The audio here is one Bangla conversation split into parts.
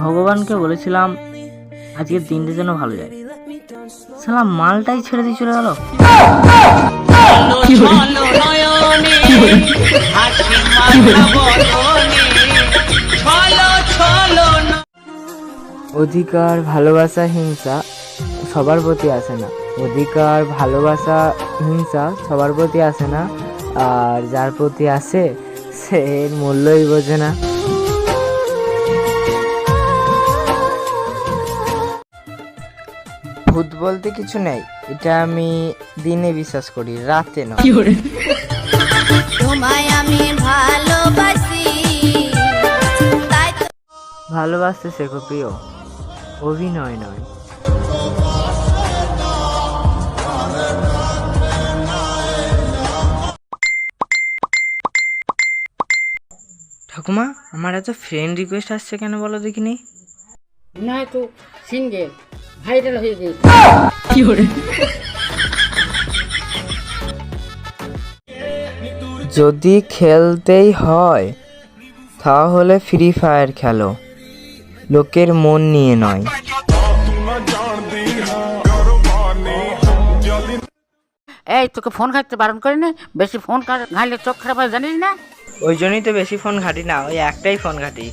ভগবানকে বলেছিলাম আজকের দিনটা যেন ভালো যায়, সালা মালটাই ছেড়ে দিয়ে চলে গেল। অধিকার, ভালোবাসা, হিংসা সবার প্রতি আসে না। অধিকার, ভালোবাসা, হিংসা সবার প্রতি আসে না, আর যার প্রতি আসে সে এর মূল্যই বোঝে না। ভূত বলতে কিছু নেই, এটা আমি দিনে বিশ্বাস করি, রাতে নয়। তোমায় আমি ভালোবাসি, ভালোবাসতে শেখো প্রিয়, অভিনয় নয়। ঠাকুমা, আমার এত ফ্রেন্ড রিকোয়েস্ট আসছে কেন বলো দেখিনি? নয় তো সিঙ্গেল ভাইরাল হয়ে গেছে। যদি খেলতেই হয় তাহলে ফ্রি ফায়ার খেলো, লোকের মন নিয়ে নয়। এই তোকে ফোন ঘাঁটতে বারণ করে না, বেশি ফোন ঘাঁটলে চোখ খারাপ হয় জানিস না? ওই জন্যই তো বেশি ফোন ঘাঁটি না, ওই একটাই ফোন ঘাঁটি।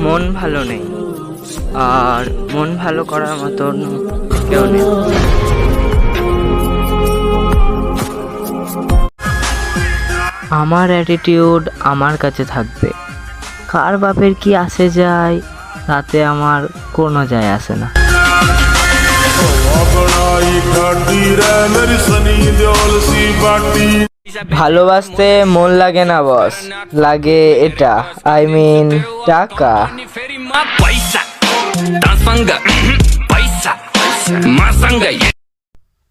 মন ভালো নেই, আর মন ভালো করার মতন কেউ নেই। আমার অ্যাটিটিউড আমার কাছে থাকবে, কার বাপের কি আসে যায় তাতে আমার কোনো যায় আসে না। ভালোবাসতে মন লাগে না বস, লাগে এটা, আই মিন টাকা।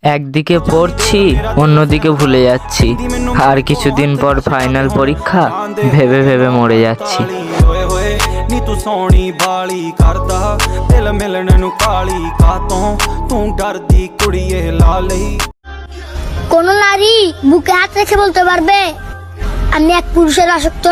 একদিকে পড়ছি, অন্যদিকে ভুলে যাচ্ছি, আর কিছুদিন পর ফাইনাল পরীক্ষা, ভেবে ভেবে মরে যাচ্ছি। ਨੀ ਤੂੰ ਸੋਹਣੀ ਬਾਲੀ ਕਰਦਾ ਦਿਲ ਮਿਲਣ ਨੂੰ ਕਾਲੀ ਕਾਤੋਂ ਤੂੰ ਡਰਦੀ ਕੁੜੀਏ ਲਾ ਲਈ। কোন নারী বুকে হাত রেখে বলতে পারবে আমি এক পুরুষের আসক্ত?